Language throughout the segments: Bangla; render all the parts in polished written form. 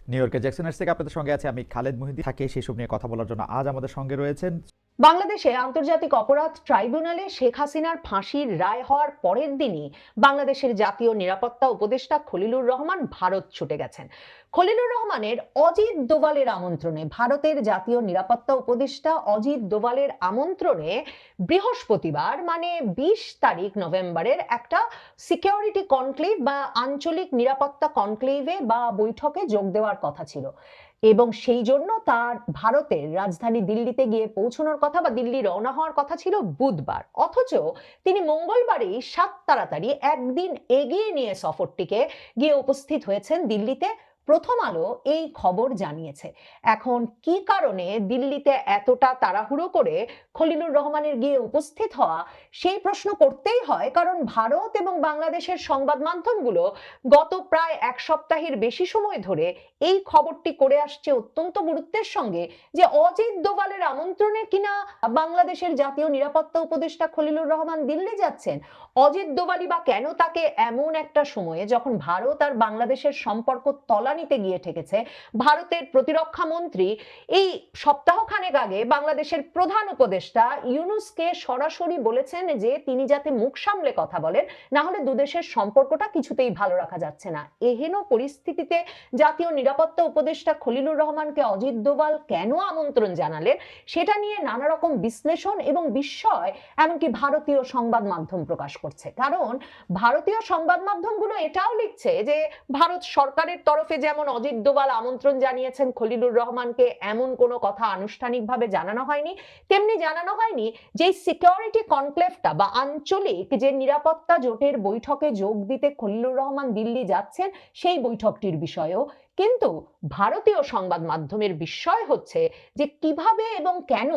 নিউ ইয়র্কের জ্যাকসনের থেকে আপনাদের সঙ্গে আছে আমি খালেদ মুহিদ্দিন। থাকে সেসব নিয়ে কথা বলার জন্য আজ আমাদের সঙ্গে রয়েছেন বাংলাদেশে আন্তর্জাতিক অপরাধ ট্রাইব্যুনালে শেখ হাসিনার ফাঁসির রায় হওয়ার পরের দিনই বাংলাদেশের জাতীয় নিরাপত্তা উপদেষ্টা খলিলুর রহমান ভারত ছুটে গেছেন। খলিলুর রহমানের অজিত দোভালের আমন্ত্রণে, ভারতের জাতীয় নিরাপত্তা উপদেষ্টা অজিত দোভালের আমন্ত্রণে বৃহস্পতিবার মানে 20 তারিখ নভেম্বরের একটা সিকিউরিটি কনক্লেভ বা আঞ্চলিক নিরাপত্তা কনক্লেভে বা বৈঠকে যোগ দেওয়ার কথা ছিল এবং সেই জন্য তার ভারতের রাজধানী দিল্লিতে গিয়ে পৌঁছানোর কথা বা দিল্লি রওনা হওয়ার কথা ছিল বুধবার। অথচ তিনি মঙ্গলবারই সাত তাড়াতাড়ি একদিন এগিয়ে নিয়ে সফরটিকে গিয়ে উপস্থিত হয়েছেন দিল্লিতে। প্রথম আলো এই খবর জানিয়েছে। এখন কি কারণে দিল্লিতে এতটা তাড়াহুড়ো করে খলিলুর রহমানের গিয়ে উপস্থিত হওয়া, সেই প্রশ্ন করতেই হয়, কারণ ভারত এবং বাংলাদেশের সংবাদ মাধ্যমগুলো গত প্রায় এক সপ্তাহের বেশি সময় ধরে এই খবরটি করে আসছে অত্যন্ত গুরুত্বের সঙ্গে যে অজিত দোভালের আমন্ত্রণে কিনা বাংলাদেশের জাতীয় নিরাপত্তা উপদেষ্টা খলিলুর রহমান দিল্লি যাচ্ছেন। অজিত দোভালই বা কেন তাকে এমন একটা সময়ে, যখন ভারত আর বাংলাদেশের সম্পর্ক তলানিতে গিয়ে ঠেকেছে, ভারতের প্রতিরক্ষা মন্ত্রী এই সপ্তাহখানেক আগে বাংলাদেশের প্রধান উপদেষ্টা ইউনূসকে সরাসরি বলেছেন যে তিনি যাতে মুখ সামলে কথা বলেন, না হলে দুদেশের সম্পর্কটা কিছুতেই ভালো রাখা যাচ্ছে না। এহেন পরিস্থিতিতে জাতীয় নিরাপত্তা উপদেষ্টা খলিলুর রহমানকে অজিত দোভাল কেন আমন্ত্রণ জানালেন, সেটা নিয়ে নানা রকম বিশ্লেষণ এবং বিস্ময় এমনকি ভারতীয় সংবাদ মাধ্যম প্রকাশ করছে। কারণ ভারতীয় সংবাদ মাধ্যমগুলো এটাও লিখছে যে ভারত সরকারের তরফে যেমন অজিত দোভাল আমন্ত্রণ জানিয়েছেন খলিলুর রহমানকে, এমন কোনো কথা আনুষ্ঠানিকভাবে জানানো হয়নি। তেমনি জানানো হয়নি যে সিকিউরিটি কনক্লেভটা বা আঞ্চলিক যে নিরাপত্তা জোটের বৈঠকে যোগ দিতে খলিলুর রহমান দিল্লি যাচ্ছেন সেই বৈঠকটির বিষয়েও। কিন্তু ভারতীয় সংবাদ মাধ্যমের বিস্ময় হচ্ছে যে কিভাবে এবং কেন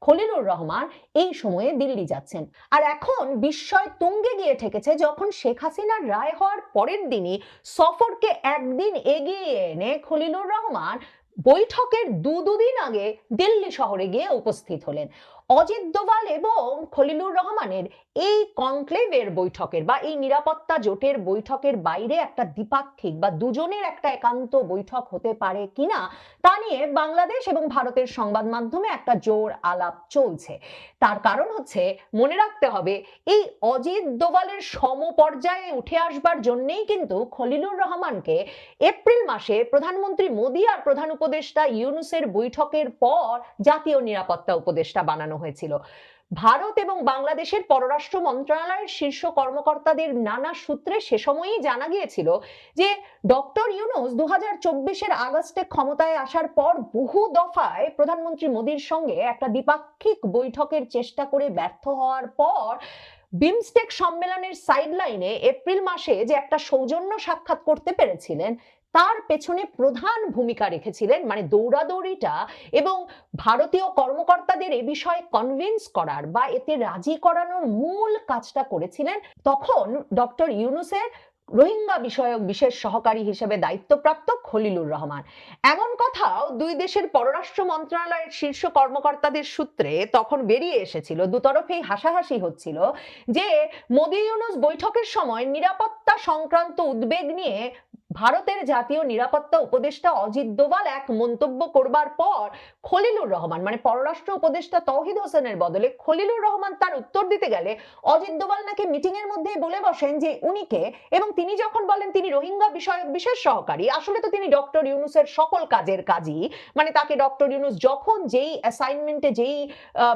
খলিলুর রহমান এই সময়ে দিল্লি যাচ্ছেন। আর এখন বিস্ময় তুঙ্গে গিয়ে ঠেকেছে যখন শেখ হাসিনার রায় হওয়ার পরের দিনই সফরকে একদিন এগিয়ে এনে খলিলুর রহমান বৈঠকের দুদিন আগে দিল্লি শহরে গিয়ে উপস্থিত হলেন। অজিত দোভাল এবং খলিলুর রহমানের এই কনক্লেভের বৈঠকের বা এই নিরাপত্তা জোটের বৈঠকের বাইরে একটা দ্বিপাক্ষিক বা দুজনের একটা একান্ত বৈঠক হতে পারে কিনা তা নিয়ে বাংলাদেশ এবং ভারতের সংবাদ মাধ্যমে একটা জোর আলাপ চলছে। তার কারণ হচ্ছে, মনে রাখতে হবে, এই অজিত দোভালের সমপর্যায়ে উঠে আসবার জন্যই কিন্তু খলিলুর রহমানকে এপ্রিল মাসে প্রধানমন্ত্রী মোদী আর প্রধান উপদেষ্টা ইউনূসের বৈঠকের পর জাতীয় নিরাপত্তা উপদেষ্টা বানানো হয়েছিল। ভারত এবং বাংলাদেশের পররাষ্ট্র মন্ত্রণালয়ের শীর্ষ কর্মকর্তাদের নানা সূত্রে সে সময়ই জানা গিয়েছিল যে ডক্টর ইউনূস 2024-এর আগস্টে ক্ষমতায় আসার পর বহু দফায় প্রধানমন্ত্রী মোদীর সঙ্গে একটা দ্বিপাক্ষিক বৈঠকের চেষ্টা করে ব্যর্থ হওয়ার পর বিমস্টেক সম্মেলনের সাইডলাইনে এপ্রিল মাসে যে একটা সৌজন্য সাক্ষাৎ করতে পেরেছিলেন, তার পেছনে প্রধান ভূমিকা রেখেছিলেন, মানে দৌড়াদৌড়িটা এবং ভারতীয় কর্মকর্তাদের এ বিষয়ে কনভিন্স করার বা এতে রাজি করানোর মূল কাজটা করেছিলেন তখন ডক্টর ইউনূসের রোহিঙ্গা বিষয়ক বিশেষ সহকারী হিসেবে দায়িত্বপ্রাপ্ত খলিলুর রহমান। এমন কথাও দুই দেশের পররাষ্ট্র মন্ত্রণালয়ের শীর্ষ কর্মকর্তাদের সূত্রে তখন বেরিয়ে এসেছিল। দুতরফেই হাসাহাসি হচ্ছিল যে মোদী ইউনূস বৈঠকের সময় নিরাপত্তা সংক্রান্ত উদ্বেগ নিয়ে ভারতের জাতীয় নিরাপত্তা উপদেষ্টা অজিত দোভাল এক মন্তব্য করবার পর খলিলুর রহমান, মানে পররাষ্ট্র উপদেষ্টা তৌহিদ হোসেনের বদলে খলিলুর রহমান তার উত্তর দিতে গেলে অজিত দোভাল নাকি মিটিং এর মধ্যেই বলে বসেন যে উনি কে, এবং তিনি যখন বলেন তিনি রোহিঙ্গা বিষয়ক বিশেষ সহকারী, আসলে তো তিনি ডক্টর ইউনূসের সকল কাজের কাজী। মানে তাকে ডক্টর ইউনূস যখন যেই অ্যাসাইনমেন্টে যেই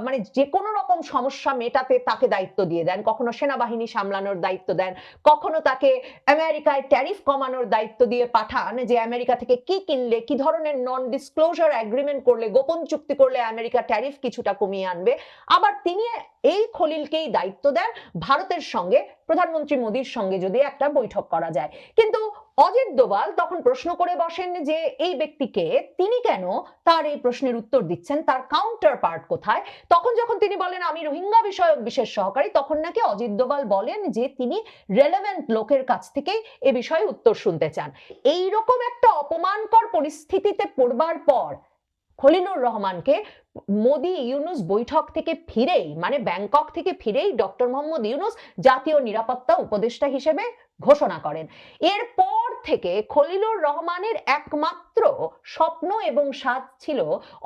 মানে যে কোনো রকম সমস্যা মেটাতে তাকে দায়িত্ব দিয়ে দেন, কখনো সেনাবাহিনী সামলানোর দায়িত্ব দেন, কখনো তাকে আমেরিকায় ট্যারিফ কমানোর দায়িত্ব দিয়ে পাঠান, যে আমেরিকা থেকে কি কিনলে, কি ধরনের নন ডিসক্লোজার এগ্রিমেন্ট করলে, গোপন চুক্তি করলে আমেরিকা ট্যারিফ কিছুটা কমিয়ে আনবে। আবার তিনি এই খলিলকেই দায়িত্ব দেন ভারতের সঙ্গে, প্রধানমন্ত্রী মোদীর সঙ্গে যদি একটা বৈঠক করা যায়। কিন্তু অজিত দোভাল তখন প্রশ্ন করে বসেন যে এই ব্যক্তিকে, তিনি কেন তার এই প্রশ্নের উত্তর দিচ্ছেন, তার কাউন্টার পার্ট কোথায়। তখন যখন তিনি বলেন আমি রোহিঙ্গা বিষয়ক বিশেষ সহকারী, তখন নাকি অজিত দোভাল বলেন যে তিনি রেলেভেন্ট লোকের কাছ থেকেই এ বিষয়ে উত্তর শুনতে চান। এইরকম একটা অপমানকর পরিস্থিতিতে পড়বার পর খলিলুর রহমানকে মোদী ইউনূস বৈঠক থেকে ফিরেই, মানে ব্যাংকক থেকে ফিরেই ডক্টর মোহাম্মদ ইউনূস জাতীয় নিরাপত্তা উপদেষ্টা হিসেবে ঘোষণা করেন। এরপর থেকে খলিলুর রহমানের একমাত্র স্বপ্ন এবং স্বাদ ছিল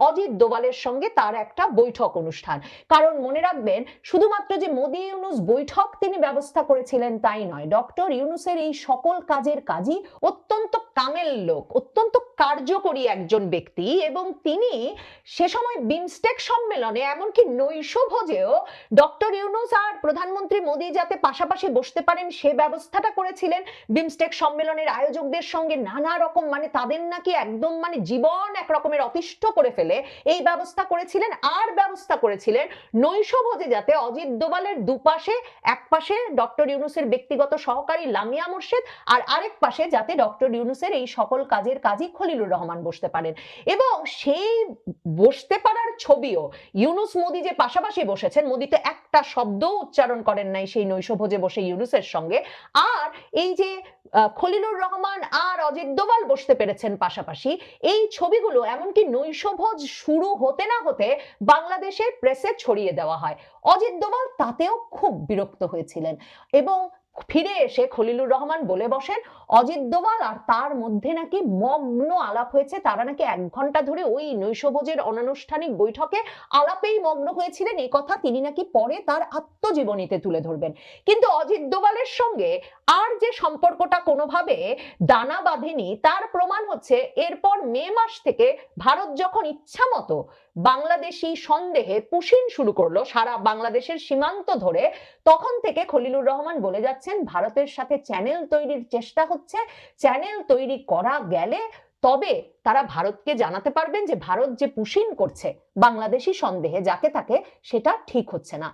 অজিত দোভালের সঙ্গে তার একটা বৈঠক অনুষ্ঠান। কারণ মনে রাখবেন, শুধুমাত্র যে মোদি ইউনুস বৈঠক তিনি ব্যবস্থা করেছিলেন তাই নয়, ডক্টর ইউনুসের এই সকল কাজের কাজই অত্যন্ত কামেল লোক, অত্যন্ত কার্যকরী একজন ব্যক্তি, এবং তিনি সে সময় বিমস্টেক সম্মেলনে এমনকি নৈশভোজেও ডক্টর ইউনুস আর প্রধানমন্ত্রী মোদি যাতে পাশাপাশি বসতে পারেন সে ব্যবস্থাটা করেছিলেন। বিমস্টেক সম্মেলনের আয়োজকদের সঙ্গে নানা রকম তাদের নাকি একদম জীবন এক রকমের অতিষ্ঠ করে ফেলে এই ব্যবস্থা করেছিলেন। আর ব্যবস্থা করেছিলেন নৈশভোজে যাতে অজিত দোভালের দুপাশে, এক পাশে ডক্টর ইউনুসের ব্যক্তিগত সহকারী লামিয়া মোর্শেদ আর আরেক পাশে যাতে ডক্টর ইউনুসের এই সকল কাজের কাজই খলিলুর রহমান বসতে পারেন। এবং সেই বসতে পারার ছবিও, ইউনুস মোদি যে পাশাপাশি বসেছেন, মোদি তো একটা শব্দ উচ্চারণ করেন নাই সেই নৈশভোজে বসে ইউনুসের সঙ্গে, আর এই যে খলিলুর রহমান আর অজিত দোভাল বসতে পেরেছেন পাশাপাশি, এই ছবিগুলো এমনকি নৈশভোজ শুরু হতে না হতে বাংলাদেশের প্রেসে ছড়িয়ে দেওয়া হয়। অজিত দোভাল তাতেও খুব বিরক্ত হয়েছিলেন এবং ফিরে এসে খলিলুর রহমান বলে বসেন অজিত দোভাল আর তার মধ্যে নাকি মগ্ন আলাপ হয়েছে, তারা নাকি 1 ঘন্টা ধরে ওই নৈশভোজের অনানুষ্ঠানিক বৈঠকে আলাপেই মগ্ন হয়েছিলেন। এই কথা তিনি নাকি পরে তার আত্মজীবনীতে তুলে ধরবেন। কিন্তু অজিত দোভালের সঙ্গে আর যে সম্পর্কটা কোনোভাবে দানা বাঁধেনি তার প্রমাণ হচ্ছে এরপর মে মাস থেকে ভারত যখন ইচ্ছামতো বাংলাদেশি সন্দেহে পুশিন শুরু করলো সারা বাংলাদেশের সীমান্ত ধরে, তখন থেকে খলিলুর রহমান বলে যাচ্ছেন ভারতের সাথে চ্যানেল তৈরির চেষ্টা হচ্ছে, চ্যানেল তৈরি করা গেলে তবে তারা ভারতকে জানাতে পারবেন যে ভারত যে পুশিন করছে বাংলাদেশি সন্দেহে যাকে তাকে, সেটা ঠিক হচ্ছে না।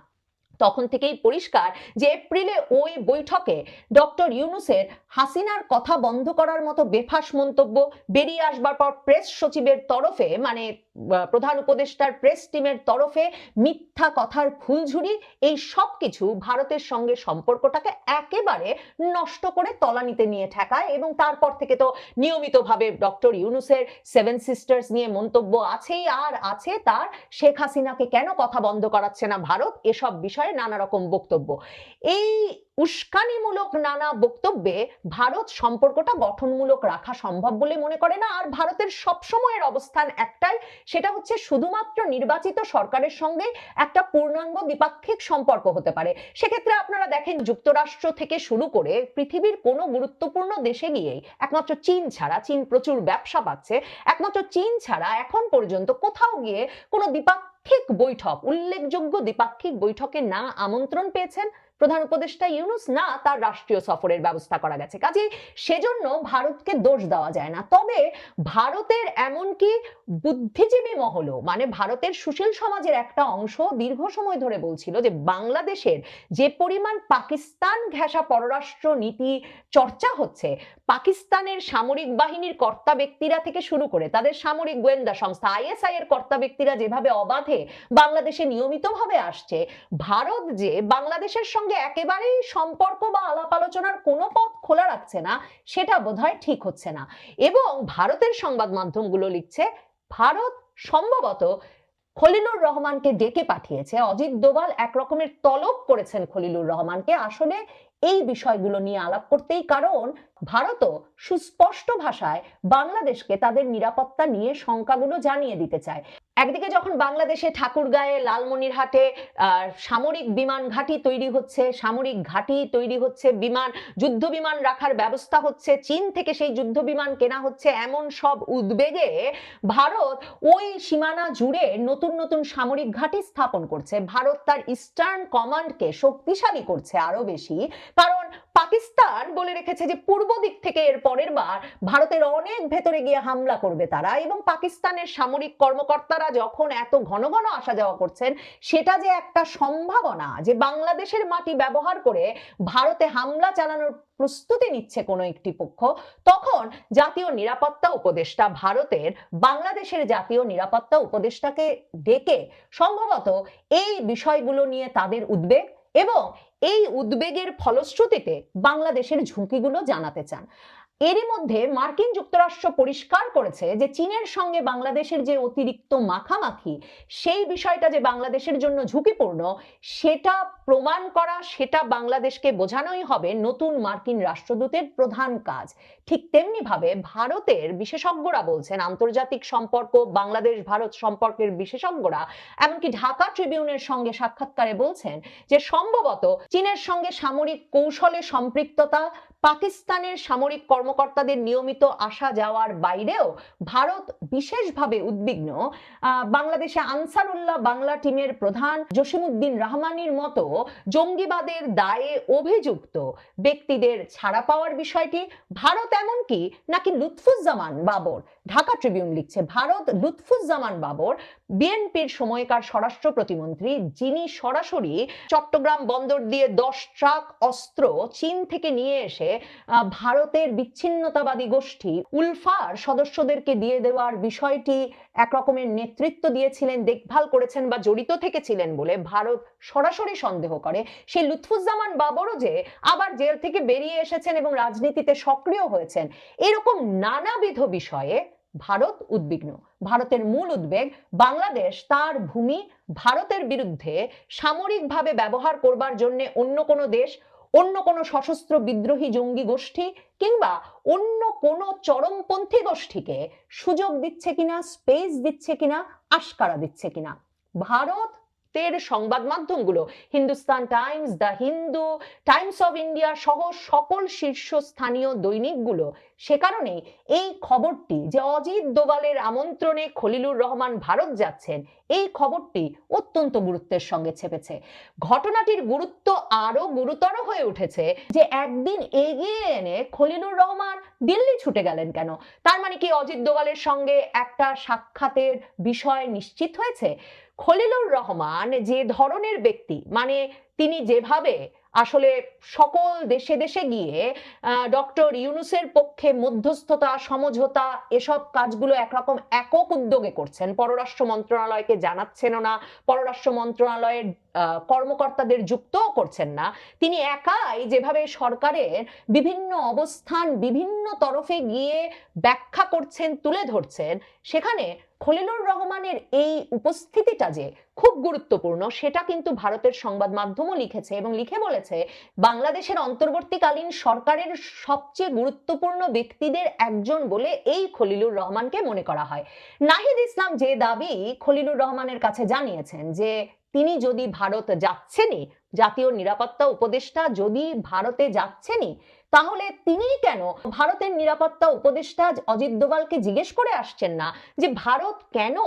তখন থেকেই পরিষ্কার যে এপ্রিলে ওই বৈঠকে ডক্টর ইউনুসের হাসিনার কথা বন্ধ করার মতো বেফাঁস মন্তব্য বেরিয়ে আসবার পর প্রেস সচিবের তরফে, প্রধান উপদেষ্টার প্রেস টিমের তরফে মিথ্যা কথার ফুলঝুরি, এই সব কিছু ভারতের সঙ্গে সম্পর্কটাকে একেবারে নষ্ট করে তলানিতে নিয়ে ঠেকায়। এবং তারপর থেকে তো নিয়মিতভাবে ডক্টর ইউনুসের 7 সিস্টার্স নিয়ে মন্তব্য আছেই, আর আছে তার শেখ হাসিনাকে কেন কথা বন্ধ করাচ্ছে না ভারত, এসব বিষয়ে নানা রকম বক্তব্য। এই উস্কানিমূলক নানা বক্তব্যে ভারত সম্পর্কটা গঠনমূলক রাখা সম্ভব বলে মনে করে না। আর ভারতের সবসময়ের অবস্থান একটাই, সেটা হচ্ছে শুধুমাত্র নির্বাচিত সরকারের সঙ্গে একটা পূর্ণাঙ্গ দ্বিপাক্ষিক সম্পর্ক হতে পারে। সেক্ষেত্রে আপনারা দেখেন যুক্তরাষ্ট্র থেকে শুরু করে পৃথিবীর কোনো গুরুত্বপূর্ণ দেশে গিয়েই, একমাত্র চীন ছাড়া, চীন প্রচুর ব্যবসা পাচ্ছে, একমাত্র চীন ছাড়া এখন পর্যন্ত কোথাও গিয়ে কোনো দ্বিপাক্ষিক বৈঠক, উল্লেখযোগ্য দ্বিপাক্ষিক বৈঠকে না আমন্ত্রণ পেয়েছেন প্রধান উপদেষ্টা ইউনুস, না তার রাষ্ট্রীয় সফরের ব্যবস্থা করা গেছে। কাজেই সেজন্য ভারতকে দোষ দেওয়া যায় না। তবে ভারতের এমনকি বুদ্ধিজীবী মহলও, ভারতের সুশীল সমাজের একটা অংশ দীর্ঘ সময় ধরে বলছিল যে বাংলাদেশের যে পরিমাণ পাকিস্তান ঘেঁষা পররাষ্ট্র নীতি চর্চা হচ্ছে, পাকিস্তানের সামরিক বাহিনীর কর্তা ব্যক্তিরা থেকে শুরু করে তাদের সামরিক গোয়েন্দা সংস্থা আইএসআই এর কর্তা ব্যক্তিরা যেভাবে অবাধে বাংলাদেশে নিয়মিতভাবে আসছে, ভারত যে বাংলাদেশের সঙ্গে একেবারেই সম্পর্ক বা আলাপ আলোচনার কোনো পথ খোলা রাখছে না, সেটা বোধহয় ঠিক হচ্ছে না। এবং ভারতের সংবাদ মাধ্যমগুলো লিখছে ভারত সম্ভবত খলিলুর রহমানকে ডেকে পাঠিয়েছে, অজিত দোভাল এক রকমের তলব করেছেন খলিলুর রহমানকে আসলে এই বিষয়গুলো নিয়ে আলাপ করতেই, কারণ ভারতও সুস্পষ্ট ভাষায় বাংলাদেশকে তাদের নিরাপত্তা নিয়ে শঙ্কাগুলো জানিয়ে দিতে চায়। একদিকে যখন বাংলাদেশে ঠাকুরগাঁয়ে, লালমনিরহাটে সামরিক বিমান ঘাঁটি তৈরি হচ্ছে, সামরিক ঘাঁটি তৈরি হচ্ছে, যুদ্ধ বিমান রাখার ব্যবস্থা হচ্ছে, চীন থেকে সেই যুদ্ধ বিমান কেনা হচ্ছে, এমন সব উদ্বেগে ভারত ওই সীমানা জুড়ে নতুন নতুন সামরিক ঘাঁটি স্থাপন করছে। ভারত তার ইস্টার্ন কমান্ডকে শক্তিশালী করছে আরো বেশি, কারণ পাকিস্তান বলে রেখেছে যে পূর্ব দিক থেকে এর পরের বার ভারতের অনেক ভেতরে গিয়ে হামলা করবে তারা। এবং পাকিস্তানের সামরিক কর্মকর্তারা যখন এত ঘন ঘন আসা যাওয়া করছেন, সেটা যে একটা সম্ভাবনা যে বাংলাদেশের মাটি ব্যবহার করে ভারতে হামলা চালানোর প্রস্তুতি নিচ্ছে কোনো একটি পক্ষ, তখন জাতীয় নিরাপত্তা উপদেষ্টা ভারতের বাংলাদেশের জাতীয় নিরাপত্তা উপদেষ্টাকে ডেকে সম্ভবত এই বিষয়গুলো নিয়ে তাদের উদ্বেগ এবং এই উদ্বেগের ফলশ্রুতিতে বাংলাদেশের ঝুঁকিগুলো জানাতে চান। এরই মধ্যে মার্কিন যুক্তরাষ্ট্র পরিষ্কার করেছে যে চীনের সঙ্গে বাংলাদেশের যে অতিরিক্ত মাখামাখি, সেই বিষয়টা যে বাংলাদেশের জন্য ঝুঁকিপূর্ণ, সেটা প্রমাণ করা, সেটা বাংলাদেশকে বোঝানোই হবে নতুন মার্কিন রাষ্ট্রদূতের প্রধান কাজ। ঠিক তেমনি ভাবে ভারতের বিশেষজ্ঞরা বলছেন, আন্তর্জাতিক সম্পর্ক বাংলাদেশ ভারত সম্পর্কের বিশেষজ্ঞরা এমনকি ঢাকা ট্রিবিউনের সঙ্গে সাক্ষাৎকারে বলছেন যে সম্ভবত চীনের সঙ্গে সামরিক কৌশলে সম্পৃক্ততা, পাকিস্তানের সামরিক কর্মকর্তাদের নিয়মিত আসা যাওয়ার বাইরেও ভারত বিশেষভাবে উদ্বিগ্ন বাংলাদেশে আনসারুল্লাহ বাংলা টিমের প্রধান জসিমউদ্দিন রহমানির মতো জঙ্গিবাদের দায়ে অভিযুক্ত ব্যক্তিদের ছাড়া পাওয়ার বিষয়টি। ভারত এমনকি নাকি লুৎফুজ্জামান বাবর, ঢাকা ট্রিবিউন লিখছে, ভারত লুৎফুজ্জামান বাবর বিএনপির সময়কার স্বরাষ্ট্র প্রতিমন্ত্রী, যিনি সরাসরি চট্টগ্রাম বন্দর দিয়ে 10 ট্রাক অস্ত্র চীন থেকে নিয়ে এসে ভারতের বিচ্ছিন্নতাবাদী গোষ্ঠী উলফার সদস্যদেরকে দিয়ে দেওয়ার বিষয়টি একরকমের নেতৃত্ব দিয়েছিলেন, দেখভাল করেছেন বা জড়িত থেকেছিলেন বলে ভারত সরাসরি সন্দেহ করে। সেই লুৎফুজ্জামান বাবরও যে আবার জেল থেকে বেরিয়ে এসেছেন এবং রাজনীতিতে সক্রিয় হয়েছেন, এরকম নানাবিধ বিষয়ে ভারত উদ্বিগ্ন। ভারতের মূল উদ্বেগ বাংলাদেশ তার ভূমি ভারতের বিরুদ্ধে সামরিকভাবে ব্যবহার করবার জন্য অন্য কোনো দেশ, অন্য কোনো সশস্ত্র বিদ্রোহী জঙ্গি গোষ্ঠী কিংবা অন্য কোনো চরমপন্থী গোষ্ঠীকে সুযোগ দিচ্ছে কিনা, স্পেস দিচ্ছে কিনা, আশকারা দিচ্ছে কিনা। ভারতের সংবাদ মাধ্যমগুলো, Hindustan Times, the Hindu, Times of India সহ সকল শীর্ষস্থানীয় দৈনিকগুলো সে কারণেই এই খবরটি যে অজিত দোভালের আমন্ত্রণে খলিলুর রহমান ভারত যাচ্ছেন, এই খবরটি অত্যন্ত গুরুত্বের সঙ্গে ছেপেছে। ঘটনাটির গুরুত্ব আরো গুরুতর হয়ে উঠেছে যে একদিন এগিয়ে এনে খলিলুর রহমান দিল্লি ছুটে গেলেন কেন? তার মানে কি অজিত দোভালের সঙ্গে একটা সাক্ষাতের বিষয় নিশ্চিত হয়েছে? খলিলুর রহমান যে ধরনের ব্যক্তি, মানে তিনি যেভাবে আসলে সকল দেশে দেশে গিয়ে ডক্টর ইউনূসের পক্ষে মধ্যস্থতা, সমঝোতা এসব কাজগুলো একরকম একক উদ্যোগে করছেন, পররাষ্ট্র মন্ত্রণালয়কে জানাচ্ছেনও না, পররাষ্ট্র মন্ত্রণালয়ের কর্মকর্তাদের যুক্তও করছেন না, তিনি একাই যেভাবে সরকারের বিভিন্ন অবস্থান বিভিন্ন তরফে গিয়ে ব্যাখ্যা করছেন, তুলে ধরছেন, সেখানে খলিলুর রহমানের এই উপস্থিতিটা যে খুব গুরুত্বপূর্ণ সেটা কিন্তু ভারতের সংবাদ মাধ্যমও লিখেছে এবং লিখে বলেছে বাংলাদেশের অন্তর্বর্তীকালীন সরকারের সবচেয়ে গুরুত্বপূর্ণ ব্যক্তিদের একজন বলে এই খলিলুর রহমানকে মনে করা হয়। নাহিদ ইসলাম যে দাবি খলিলুর রহমানের কাছে জানিয়েছেন যে তিনি যদি ভারত যাচ্ছেনই, জাতীয় নিরাপত্তা উপদেষ্টা যদি ভারতে যাচ্ছেনই, তাহলে তিনি কেন ভারতের নিরাপত্তা উপদেষ্টা অজিত দোভালকে জিজ্ঞেস করে আসছেন না যে ভারত কেন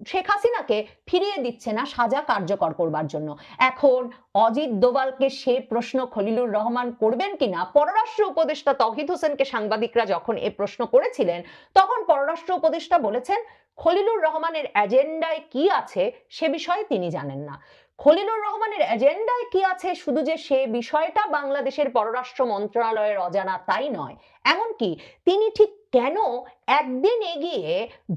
শেখ হাসিনাকে ফিরিয়ে দিচ্ছে না সাজা কার্যকর করবার জন্য? এখন অজিত দোভালকে সে প্রশ্ন খলিলুর রহমান করবেন কিনা, পররাষ্ট্র উপদেষ্টা তৌহিদ হোসেনকে সাংবাদিকরা যখন এ প্রশ্ন করেছিলেন তখন পররাষ্ট্র উপদেষ্টা বলেছেন খলিলুর রহমানের এজেন্ডায় কি আছে সে বিষয়ে তিনি জানেন না। খলিলুর রহমানের এজেন্ডায় কি আছে শুধু যে সে বিষয়টা বাংলাদেশের পররাষ্ট্র মন্ত্রণালয়ের অজানা তাই নয়, এমনকি তিনি ঠিক কেন একদিন এগিয়ে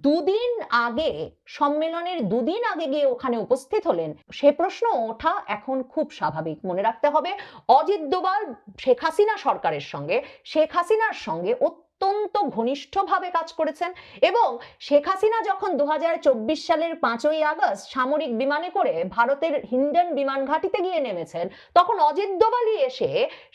দুদিন আগে, সম্মেলনের দুদিন আগে গিয়ে ওখানে উপস্থিত হলেন, সে প্রশ্ন ওঠা এখন খুব স্বাভাবিক। মনে রাখতে হবে অজিত দোভাল শেখ হাসিনা সরকারের সঙ্গে, শেখ হাসিনার সঙ্গে অত্যন্ত ঘনিষ্ঠভাবে কাজ করেছেন এবং শেখ হাসিনা যখন 2024 সালের 5ই আগস্ট সামরিক বিমানে করে ভারতের হিন্ডন বিমান ঘাঁটিতে গিয়ে নেমেছেন, তখন অজিত দোভালই এসে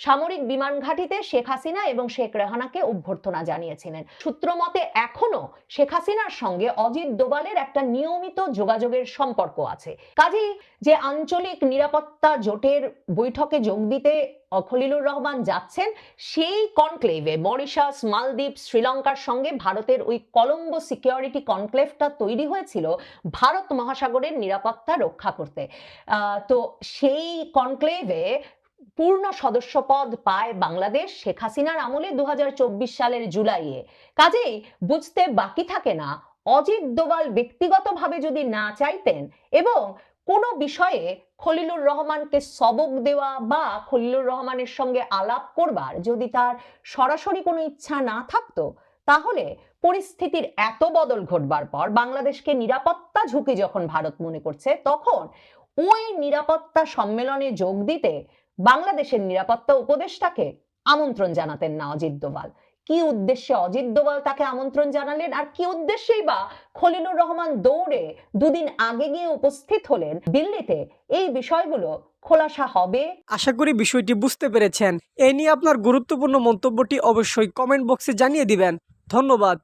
সামরিক বিমান ঘাঁটিতে শেখ হাসিনা এবং শেখ রেহানাকে অভ্যর্থনা জানিয়েছিলেন। সূত্র মতে এখনো শেখ হাসিনার সঙ্গে অজিত দোভালের একটা নিয়মিত যোগাযোগের সম্পর্ক আছে। কাজেই যে আঞ্চলিক নিরাপত্তা জোটের বৈঠকে যোগ দিতে খলিলুর রহমান যাচ্ছেন, সেই কনক্লেভে মরিশাস, মালদ্বীপ, শ্রীলঙ্কার সঙ্গে ভারতের ওই কলম্বো সিকিউরিটি কনক্লেভটা তৈরি হয়েছিল ভারত মহাসাগরের নিরাপত্তা রক্ষা করতে। তো সেই কনক্লেভে পূর্ণ সদস্যপদ পায় বাংলাদেশ শেখ হাসিনার আমলে 2024 সালের জুলাইয়ে। কাজেই বুঝতে বাকি থাকে না অজিত দোভাল ব্যক্তিগতভাবে যদি না চাইতেন এবং কোনো বিষয়ে খলিলুর রহমানকে সবক দেওয়া বা খলিলুর রহমানের সঙ্গে আলাপ করবার যদি তার সরাসরি কোনো ইচ্ছা না থাকতো, তাহলে পরিস্থিতির এত বদল ঘটবার পর বাংলাদেশকে নিরাপত্তা ঝুঁকি যখন ভারত মনে করছে, তখন ওই নিরাপত্তা সম্মেলনে যোগ দিতে বাংলাদেশের নিরাপত্তা উপদেষ্টাকে আমন্ত্রণ জানাতেন না অজিত দোভাল। কি উদ্দেশ্যে অজিত দোভাল তাকে আমন্ত্রণ জানালেন আর কি উদ্দেশ্যেই বা খলিলুর রহমান দৌড়ে দুদিন আগে গিয়ে উপস্থিত হলেন দিল্লিতে, এই বিষয়গুলো খোলাসা হবে? আশা করি বিষয়টি বুঝতে পেরেছেন। এ নিয়ে আপনার গুরুত্বপূর্ণ মন্তব্যটি অবশ্যই কমেন্ট বক্সে জানিয়ে দিবেন। ধন্যবাদ।